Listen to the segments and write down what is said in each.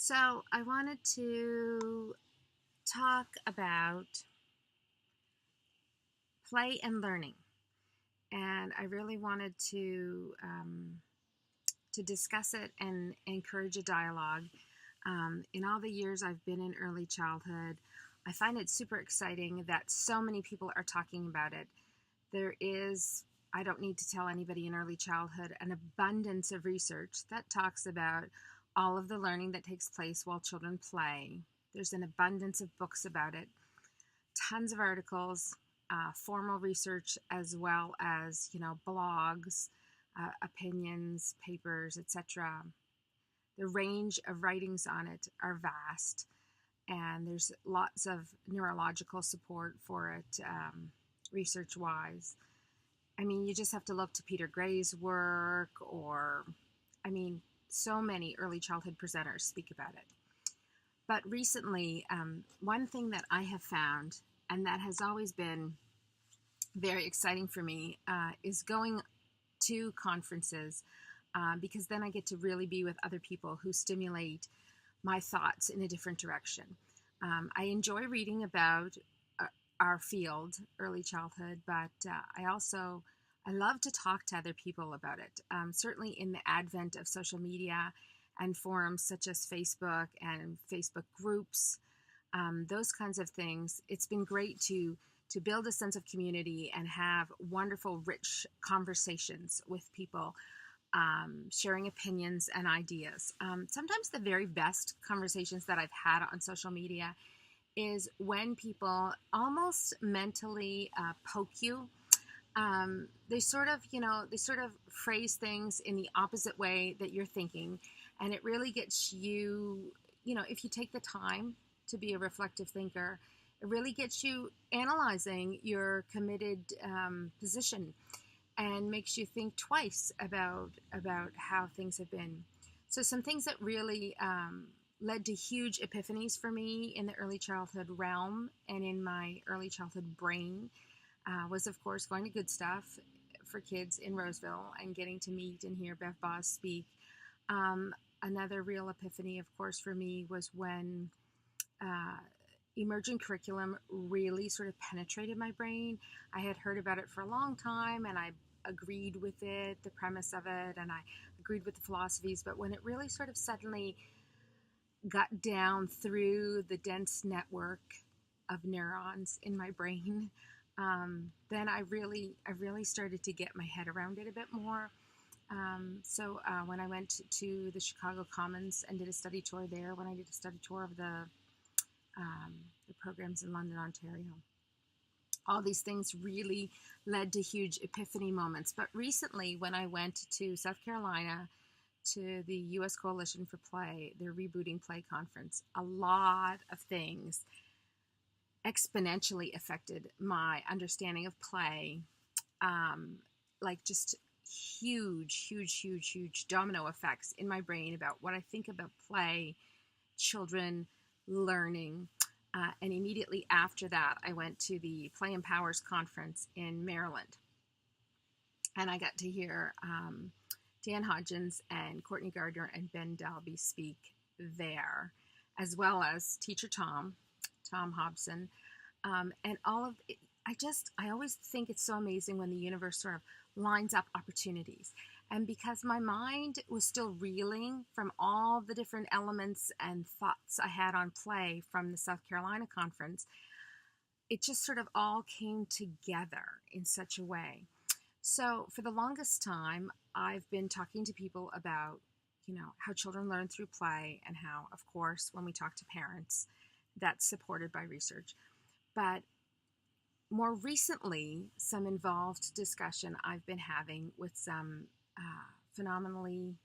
So, I wanted to talk about play and learning, and I really wanted to discuss it and encourage a dialogue. In all the years I've been in early childhood, I find it super exciting that so many people are talking about it. There is, I don't need to tell anybody in early childhood, an abundance of research that talks about all of the learning that takes place while children play. There's an abundance of books about it, tons of articles, formal research, as well as blogs, opinions, papers, etc. The range of writings on it are vast, and there's lots of neurological support for it, research wise. I mean, you just have to look to Peter Gray's work, or, I mean, so many early childhood presenters speak about it. But recently, one thing that I have found, and that has always been very exciting for me, is going to conferences, because then I get to really be with other people who stimulate my thoughts in a different direction. I enjoy reading about our field, early childhood, but I love to talk to other people about it. Certainly in the advent of social media and forums such as Facebook and Facebook groups, those kinds of things, it's been great to build a sense of community and have wonderful, rich conversations with people, sharing opinions and ideas. Sometimes the very best conversations that I've had on social media is when people almost mentally poke you. They sort of phrase things in the opposite way that you're thinking, and it really gets you, if you take the time to be a reflective thinker, it really gets you analyzing your committed position, and makes you think twice about how things have been. So some things that really led to huge epiphanies for me in the early childhood realm and in my early childhood brain was, of course, going to Good Stuff for Kids in Roseville and getting to meet and hear Bev Boss speak. Another real epiphany, of course, for me was when emergent curriculum really sort of penetrated my brain. I had heard about it for a long time, and I agreed with it, the premise of it, and I agreed with the philosophies, but when it really sort of suddenly got down through the dense network of neurons in my brain, then I really started to get my head around it a bit more. So when I went to the Chicago Commons and did a study tour there, when I did a study tour of the programs in London, Ontario, all these things really led to huge epiphany moments. But recently, when I went to South Carolina to the U.S. Coalition for Play, their Rebooting Play conference, a lot of things exponentially affected my understanding of play, like just huge domino effects in my brain about what I think about play, children, learning. And immediately after that, I went to the Play Empowers conference in Maryland. And I got to hear Dan Hodgins and Courtney Gardner and Ben Dalby speak there, as well as teacher Tom Hobson, and all of it. I always think it's so amazing when the universe sort of lines up opportunities. And because my mind was still reeling from all the different elements and thoughts I had on play from the South Carolina conference, it just sort of all came together in such a way. So for the longest time, I've been talking to people about, how children learn through play, and how, of course, when we talk to parents, that's supported by research. But more recently, some involved discussion I've been having with some phenomenally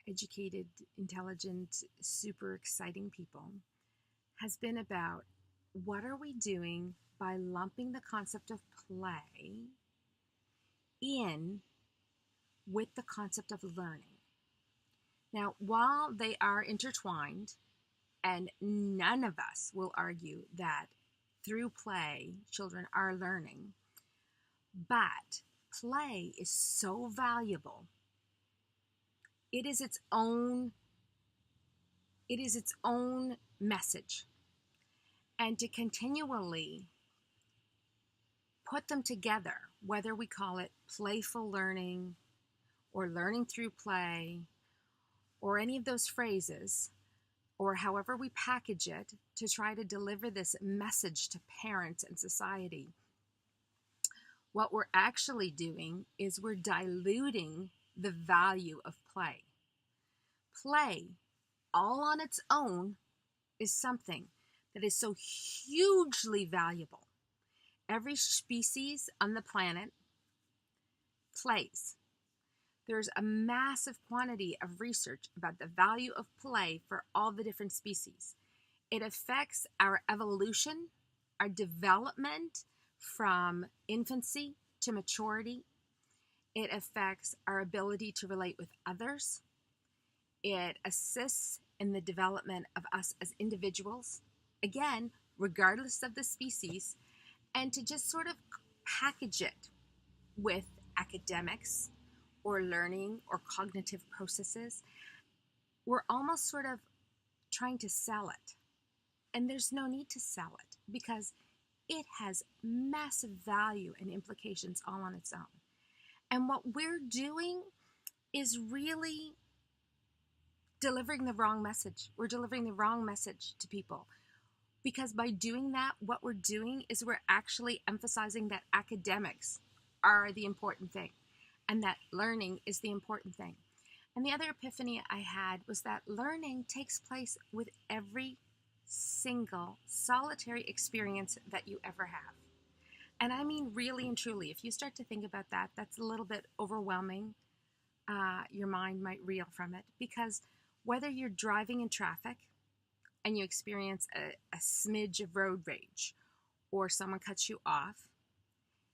educated, intelligent, super exciting people has been about what are we doing by lumping the concept of play in with the concept of learning. Now, while they are intertwined, and none of us will argue that through play, children are learning, but play is so valuable. It is its own It is its own message. And to continually put them together, whether we call it playful learning or learning through play or any of those phrases, or however we package it to try to deliver this message to parents and society, what we're actually doing is we're diluting the value of play. Play, all on its own, is something that is so hugely valuable. Every species on the planet plays. There's a massive quantity of research about the value of play for all the different species. It affects our evolution, our development from infancy to maturity. It affects our ability to relate with others. It assists in the development of us as individuals, again, regardless of the species, and to just sort of package it with academics or learning or cognitive processes, we're almost sort of trying to sell it. And there's no need to sell it because it has massive value and implications all on its own. And what we're doing is really delivering the wrong message. We're delivering the wrong message to people. Because by doing that, what we're doing is we're actually emphasizing that academics are the important thing and that learning is the important thing. And the other epiphany I had was that learning takes place with every single solitary experience that you ever have. And I mean really and truly, if you start to think about that, that's a little bit overwhelming. Your mind might reel from it because whether you're driving in traffic and you experience a smidge of road rage or someone cuts you off,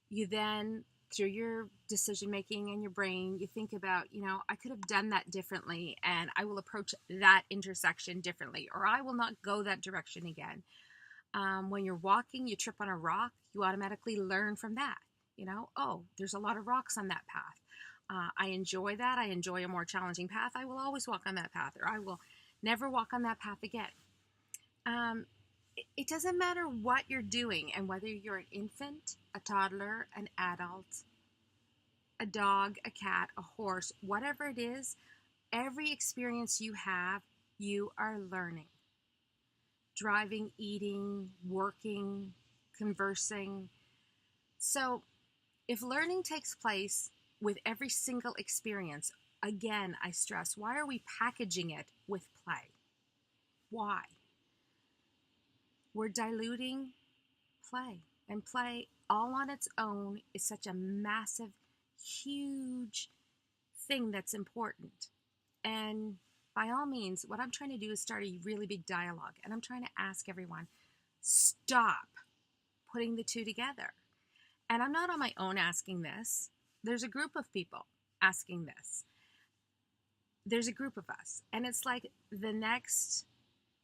you then, through your decision making and your brain, you think about, I could have done that differently and I will approach that intersection differently, or I will not go that direction again. When you're walking, you trip on a rock, you automatically learn from that. Oh, there's a lot of rocks on that path. I enjoy that. I enjoy a more challenging path. I will always walk on that path, or I will never walk on that path again. It doesn't matter what you're doing, and whether you're an infant, a toddler, an adult, a dog, a cat, a horse, whatever it is, every experience you have, you are learning. Driving, eating, working, conversing. So if learning takes place with every single experience, again, I stress, why are we packaging it with play? Why? We're diluting play. And play all on its own is such a massive, huge thing that's important. And by all means, what I'm trying to do is start a really big dialogue. And I'm trying to ask everyone, stop putting the two together. And I'm not on my own asking this. There's a group of people asking this. There's a group of us. And it's like the next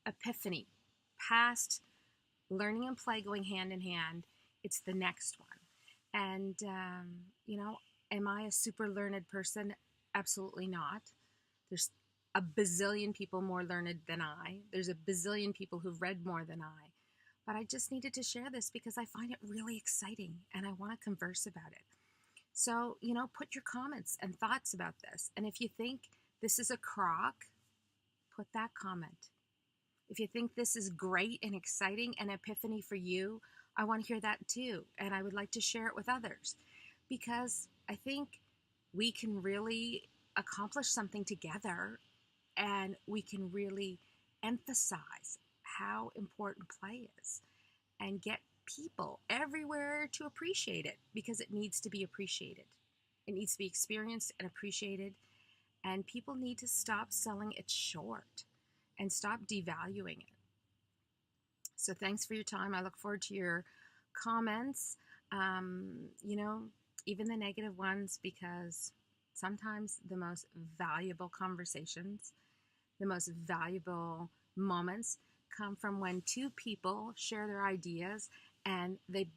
epiphany, past learning and play going hand in hand, it's the next one. And, am I a super learned person? Absolutely not. There's a bazillion people more learned than I. There's a bazillion people who've read more than I. But I just needed to share this because I find it really exciting and I want to converse about it. So, put your comments and thoughts about this. And if you think this is a crock, put that comment. If you think this is great and exciting and epiphany for you, I want to hear that too. And I would like to share it with others because I think we can really accomplish something together and we can really emphasize how important play is and get people everywhere to appreciate it because it needs to be appreciated. It needs to be experienced and appreciated, and people need to stop selling it short and stop devaluing it. So thanks for your time. I look forward to your comments, even the negative ones, because sometimes the most valuable conversations, the most valuable moments come from when two people share their ideas and they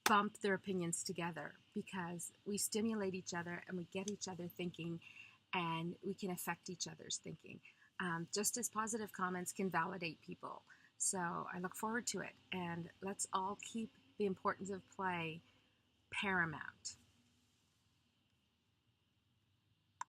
bump their opinions together because we stimulate each other and we get each other thinking and we can affect each other's thinking. just as positive comments can validate people. So I look forward to it, and let's all keep the importance of play paramount.